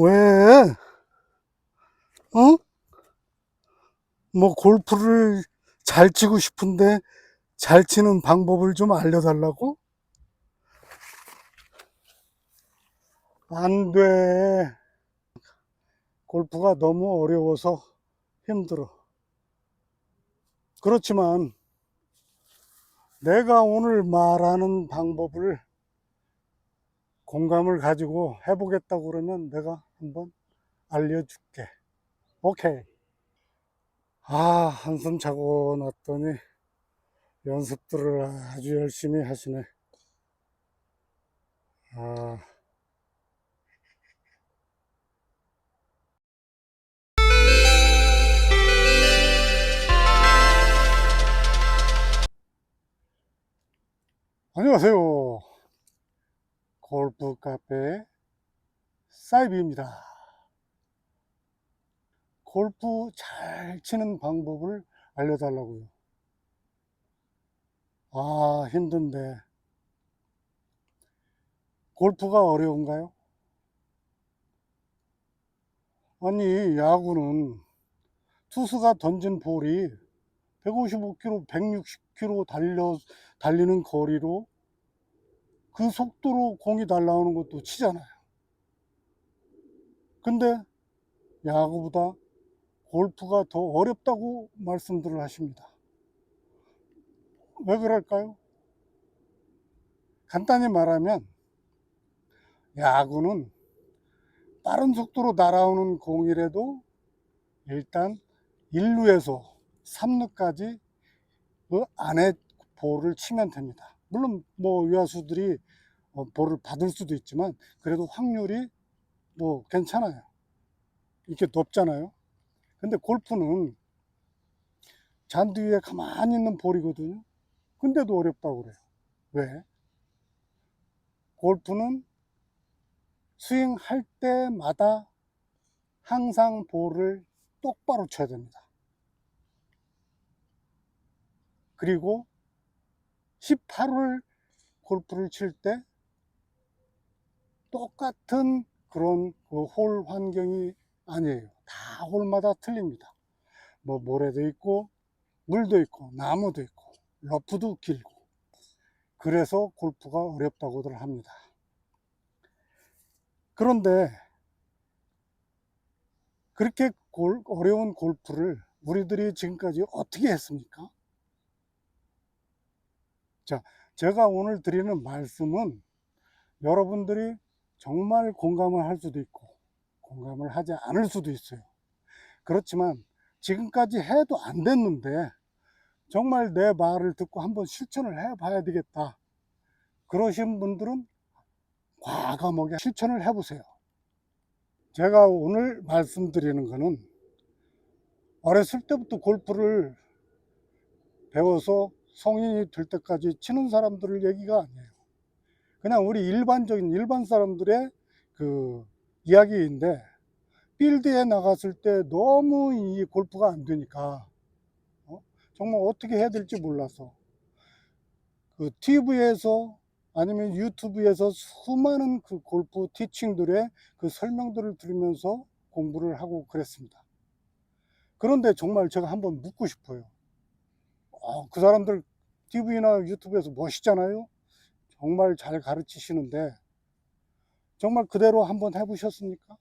왜? 어? 뭐 골프를 잘 치고 싶은데 잘 치는 방법을 좀 알려달라고? 안 돼. 골프가 너무 어려워서 힘들어. 그렇지만 내가 오늘 말하는 방법을 공감을 가지고 해보겠다고 그러면 내가 한번 알려줄게. 오케이. 한숨 자고 났더니 연습들을 아주 열심히 하시네. 아, 안녕하세요. 골프 카페 사이비입니다. 골프 잘 치는 방법을 알려달라고요. 힘든데. 골프가 어려운가요? 아니, 야구는 투수가 던진 볼이 155km, 160km 달리는 거리로 그 속도로 공이 날아오는 것도 치잖아요. 근데 야구보다 골프가 더 어렵다고 말씀들을 하십니다. 왜 그럴까요? 간단히 말하면 야구는 빠른 속도로 날아오는 공이라도 일단 1루에서 3루까지 그 안에 볼을 치면 됩니다. 물론 뭐 외야수들이 볼을 받을 수도 있지만 그래도 확률이 뭐 괜찮아요. 이렇게 높잖아요. 근데 골프는 잔디 위에 가만히 있는 볼이거든요. 근데도 어렵다고 그래요. 왜? 골프는 스윙할 때마다 항상 볼을 똑바로 쳐야 됩니다. 그리고 18홀 골프를 칠 때 똑같은 그런 그 홀 환경이 아니에요. 다 홀마다 틀립니다. 뭐 모래도 있고 물도 있고 나무도 있고 러프도 길고, 그래서 골프가 어렵다고들 합니다. 그런데 그렇게 어려운 골프를 우리들이 지금까지 어떻게 했습니까? 자, 제가 오늘 드리는 말씀은 여러분들이 정말 공감을 할 수도 있고 공감을 하지 않을 수도 있어요. 그렇지만 지금까지 해도 안 됐는데 정말 내 말을 듣고 한번 실천을 해 봐야 되겠다, 그러신 분들은 과감하게 실천을 해 보세요. 제가 오늘 말씀드리는 거는 어렸을 때부터 골프를 배워서 성인이 될 때까지 치는 사람들을 얘기가 아니에요. 그냥 우리 일반 사람들의 그 이야기인데, 필드에 나갔을 때 너무 이 골프가 안 되니까 정말 어떻게 해야 될지 몰라서 그 TV에서 아니면 유튜브에서 수많은 그 골프 티칭들의 그 설명들을 들으면서 공부를 하고 그랬습니다. 그런데 정말 제가 한번 묻고 싶어요. 그 사람들 TV나 유튜브에서 멋있잖아요. 정말 잘 가르치시는데 정말 그대로 한번 해보셨습니까?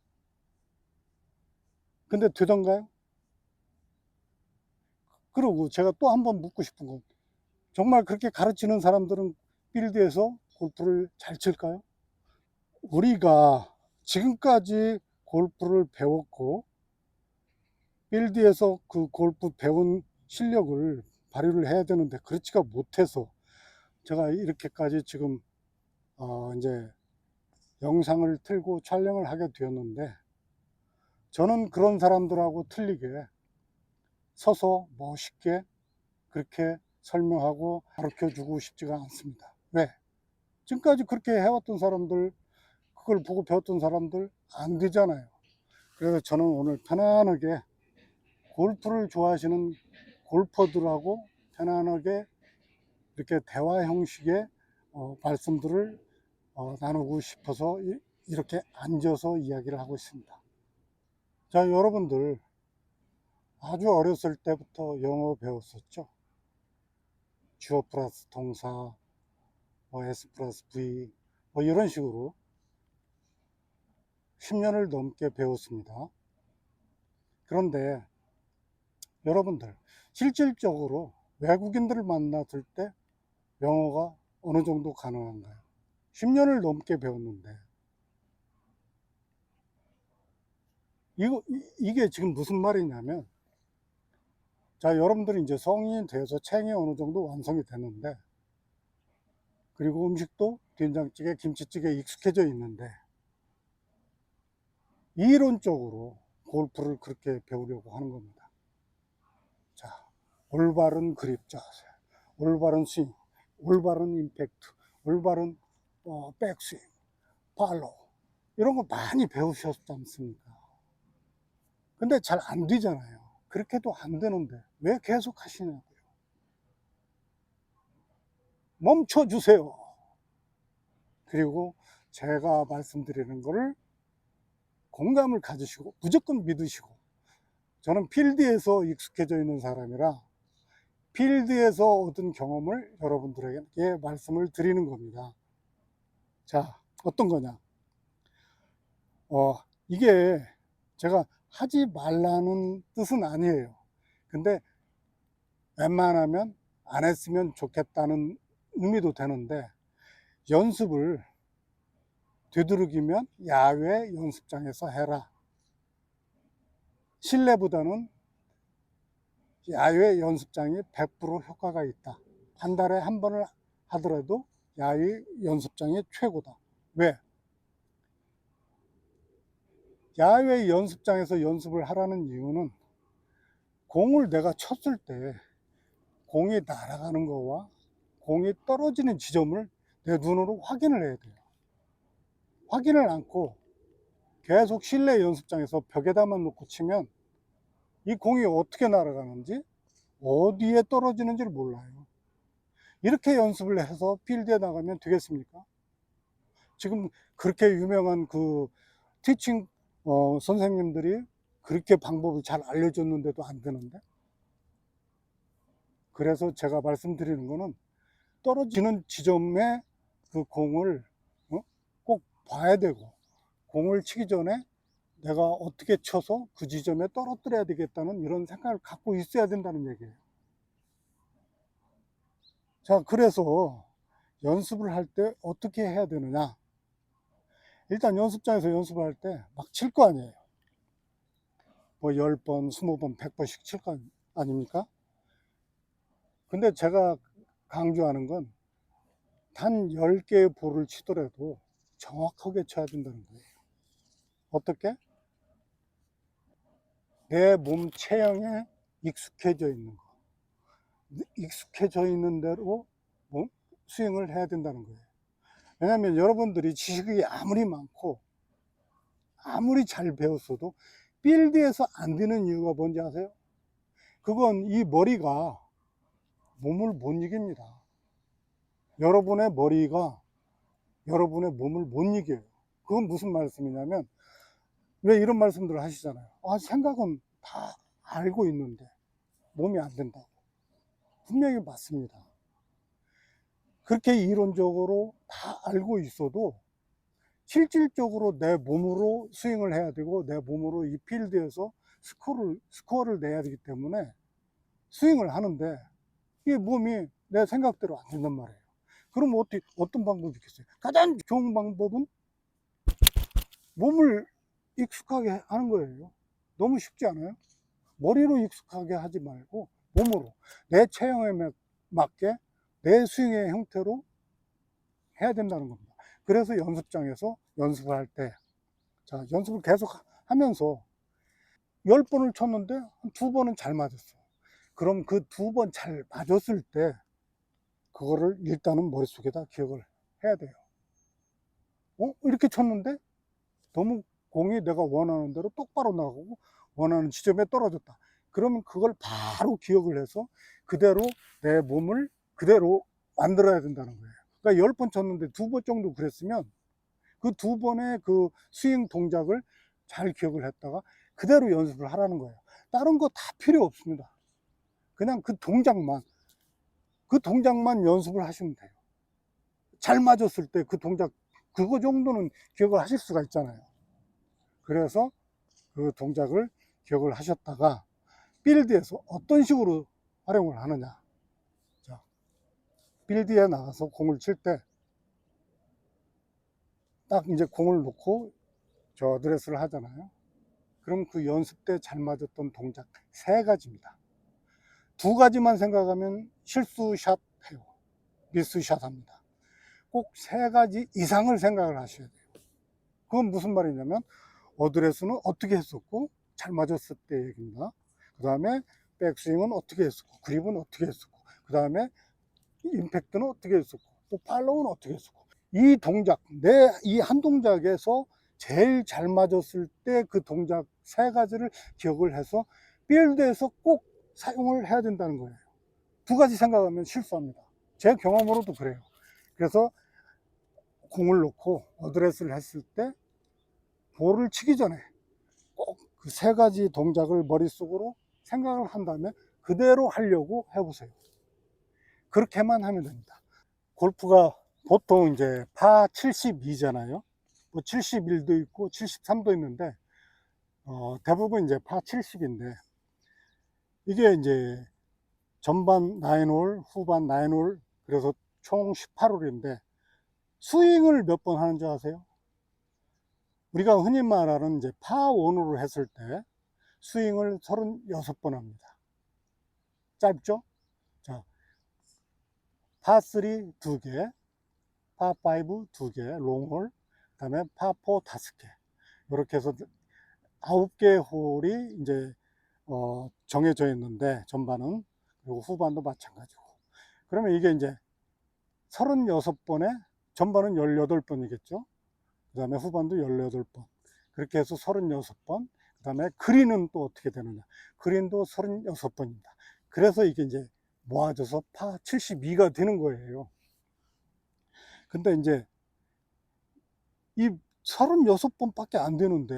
근데 되던가요? 그리고 제가 또 한번 묻고 싶은 건, 정말 그렇게 가르치는 사람들은 필드에서 골프를 잘 칠까요? 우리가 지금까지 골프를 배웠고 필드에서 그 골프 배운 실력을 발휘를 해야 되는데 그렇지가 못해서 제가 이렇게까지 지금 이제 영상을 틀고 촬영을 하게 되었는데, 저는 그런 사람들하고 틀리게 서서 멋있게 그렇게 설명하고 가르쳐 주고 싶지가 않습니다. 왜? 지금까지 그렇게 해왔던 사람들, 그걸 보고 배웠던 사람들 안 되잖아요. 그래서 저는 오늘 편안하게 골프를 좋아하시는 골퍼들하고 편안하게 이렇게 대화 형식의 말씀들을 나누고 싶어서 이렇게 앉아서 이야기를 하고 있습니다. 자, 여러분들 아주 어렸을 때부터 영어 배웠었죠? 주어 플러스 동사, S 플러스 V, 이런 식으로 10년을 넘게 배웠습니다. 그런데 여러분들 실질적으로 외국인들을 만났을 때 영어가 어느 정도 가능한가요? 10년을 넘게 배웠는데 이게 지금 무슨 말이냐면, 자, 여러분들이 이제 성인이 돼서 책이 어느 정도 완성이 되는데, 그리고 음식도 된장찌개, 김치찌개 익숙해져 있는데, 이론적으로 골프를 그렇게 배우려고 하는 겁니다. 자, 올바른 그립 자세, 올바른 스윙, 올바른 임팩트, 올바른 백스윙, 팔로우, 이런 거 많이 배우셨지 않습니까? 근데 잘 안 되잖아요. 그렇게도 안 되는데 왜 계속 하시냐고요. 멈춰주세요. 그리고 제가 말씀드리는 거를 공감을 가지시고 무조건 믿으시고, 저는 필드에서 익숙해져 있는 사람이라 필드에서 얻은 경험을 여러분들에게 말씀을 드리는 겁니다. 자, 어떤 거냐, 이게 제가 하지 말라는 뜻은 아니에요. 근데 웬만하면 안 했으면 좋겠다는 의미도 되는데, 연습을 되도록이면 야외 연습장에서 해라. 실내보다는 야외 연습장이 100% 효과가 있다. 한 달에 한 번을 하더라도 야외 연습장이 최고다. 왜? 야외 연습장에서 연습을 하라는 이유는, 공을 내가 쳤을 때 공이 날아가는 거와 공이 떨어지는 지점을 내 눈으로 확인을 해야 돼요. 확인을 않고 계속 실내 연습장에서 벽에다만 놓고 치면 이 공이 어떻게 날아가는지, 어디에 떨어지는지를 몰라요. 이렇게 연습을 해서 필드에 나가면 되겠습니까? 지금 그렇게 유명한 그 티칭 선생님들이 그렇게 방법을 잘 알려줬는데도 안 되는데, 그래서 제가 말씀드리는 거는 떨어지는 지점에 그 공을 꼭 봐야 되고, 공을 치기 전에 내가 어떻게 쳐서 그 지점에 떨어뜨려야 되겠다는 이런 생각을 갖고 있어야 된다는 얘기예요. 자, 그래서 연습을 할 때 어떻게 해야 되느냐, 일단 연습장에서 연습을 할 때 막 칠 거 아니에요. 10번, 20번, 100번씩 칠 거 아닙니까? 근데 제가 강조하는 건 단 10개의 볼을 치더라도 정확하게 쳐야 된다는 거예요. 어떻게? 내 몸 체형에 익숙해져 있는 거, 익숙해져 있는 대로 스윙을 해야 된다는 거예요. 왜냐하면 여러분들이 지식이 아무리 많고 아무리 잘 배웠어도 필드에서 안 되는 이유가 뭔지 아세요? 그건 이 머리가 몸을 못 이깁니다. 여러분의 머리가 여러분의 몸을 못 이겨요. 그건 무슨 말씀이냐면, 왜 이런 말씀들을 하시잖아요. 생각은 다 알고 있는데 몸이 안 된다고. 분명히 맞습니다. 그렇게 이론적으로 다 알고 있어도 실질적으로 내 몸으로 스윙을 해야 되고, 내 몸으로 이 필드에서 스코어를 내야 되기 때문에 스윙을 하는데, 이 몸이 내 생각대로 안 된단 말이에요. 그럼 어떤 방법이 있겠어요? 가장 좋은 방법은 몸을 익숙하게 하는 거예요. 너무 쉽지 않아요? 머리로 익숙하게 하지 말고 몸으로, 내 체형에 맞게 내 스윙의 형태로 해야 된다는 겁니다. 그래서 연습장에서 연습을 할 때, 자, 연습을 계속 하면서 10번을 쳤는데 한 2번은 잘 맞았어. 그럼 그 2번 잘 맞았을 때 그거를 일단은 머릿속에다 기억을 해야 돼요. 이렇게 쳤는데 너무 공이 내가 원하는 대로 똑바로 나가고 원하는 지점에 떨어졌다. 그러면 그걸 바로 기억을 해서 그대로 내 몸을 그대로 만들어야 된다는 거예요. 그러니까 10번 쳤는데 2번 정도 그랬으면 그 두 번의 그 스윙 동작을 잘 기억을 했다가 그대로 연습을 하라는 거예요. 다른 거 다 필요 없습니다. 그냥 그 동작만 연습을 하시면 돼요. 잘 맞았을 때 그 동작, 그거 정도는 기억을 하실 수가 있잖아요. 그래서 그 동작을 기억을 하셨다가 필드에서 어떤 식으로 활용을 하느냐. 자, 필드에 나가서 공을 칠 때 딱 이제 공을 놓고 저 어드레스를 하잖아요. 그럼 그 연습 때 잘 맞았던 동작 3가지입니다. 2가지만 생각하면 실수샷 해요. 미스샷 합니다. 꼭 3가지 이상을 생각을 하셔야 돼요. 그건 무슨 말이냐면 어드레스는 어떻게 했었고 잘 맞았을 때 얘기입니다. 그 다음에 백스윙은 어떻게 했었고, 그립은 어떻게 했었고, 그 다음에 임팩트는 어떻게 했었고, 또 팔로우는 어떻게 했었고, 이 동작, 이 한 동작에서 제일 잘 맞았을 때 그 동작 3가지를 기억을 해서 필드에서 꼭 사용을 해야 된다는 거예요. 2가지 생각하면 실수합니다. 제 경험으로도 그래요. 그래서 공을 놓고 어드레스를 했을 때 볼을 치기 전에 꼭 그 3가지 동작을 머릿속으로 생각을 한 다음에 그대로 하려고 해보세요. 그렇게만 하면 됩니다. 골프가 보통 이제 파 72잖아요. 뭐 71도 있고 73도 있는데 대부분 이제 파 70인데 이게 이제 전반 9홀, 후반 9홀, 그래서 총 18홀인데 스윙을 몇 번 하는지 아세요? 우리가 흔히 말하는 이제 파1으로 했을 때 스윙을 36번 합니다. 짧죠? 자, 파3 2개, 파5 2개, 롱홀, 그 다음에 파4 5개. 이렇게 해서 9개 홀이 이제 정해져 있는데, 전반은, 그리고 후반도 마찬가지고. 그러면 이게 이제 36번에 전반은 18번이겠죠. 그 다음에 후반도 18번. 그렇게 해서 36번. 그 다음에 그린은 또 어떻게 되느냐. 그린도 36번입니다. 그래서 이게 이제 모아져서 파 72가 되는 거예요. 근데 이제 이 36번밖에 안 되는데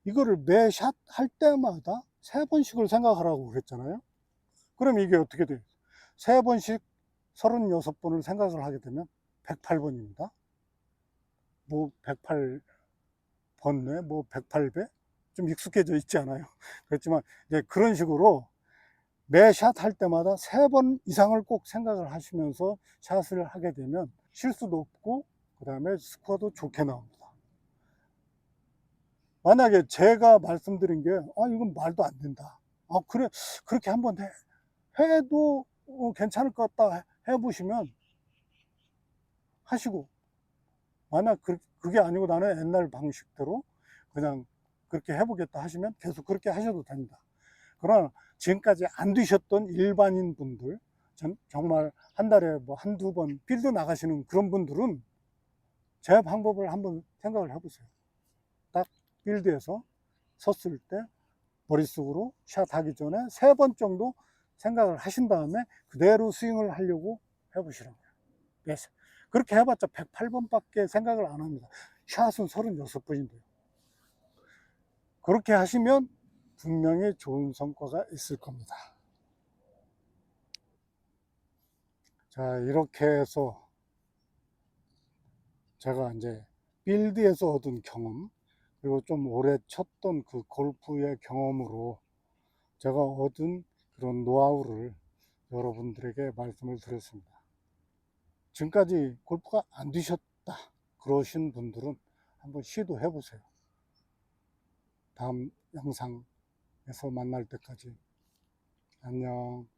이거를 매 샷 할 때마다 3번씩을 생각하라고 그랬잖아요. 그럼 이게 어떻게 돼요? 3번씩 36번을 생각을 하게 되면 108번입니다. 뭐 108번뇌, 뭐 108배? 좀 익숙해져 있지 않아요. 그렇지만 이제 그런 식으로 매 샷 할 때마다 3번 이상을 꼭 생각을 하시면서 샷을 하게 되면 실수도 없고 그 다음에 스코어도 좋게 나옵니다. 만약에 제가 말씀드린 게 이건 말도 안 된다, 그래, 그렇게 한번 해도 괜찮을 것 같다 해보시면 하시고, 만약 그게 아니고 나는 옛날 방식대로 그냥 그렇게 해보겠다 하시면 계속 그렇게 하셔도 됩니다. 그러나 지금까지 안 되셨던 일반인 분들, 정말 한 달에 뭐 한두 번 필드 나가시는 그런 분들은 제 방법을 한번 생각을 해보세요. 딱 필드에서 섰을 때 머릿속으로 샷 하기 전에 3번 정도 생각을 하신 다음에 그대로 스윙을 하려고 해보시라고요. 네. 그렇게 해봤자 108번밖에 생각을 안 합니다. 샷은 36번인데요. 그렇게 하시면 분명히 좋은 성과가 있을 겁니다. 자, 이렇게 해서 제가 이제 필드에서 얻은 경험, 그리고 좀 오래 쳤던 그 골프의 경험으로 제가 얻은 그런 노하우를 여러분들에게 말씀을 드렸습니다. 지금까지 골프가 안 되셨다 그러신 분들은 한번 시도해 보세요. 다음 영상에서 만날 때까지 안녕.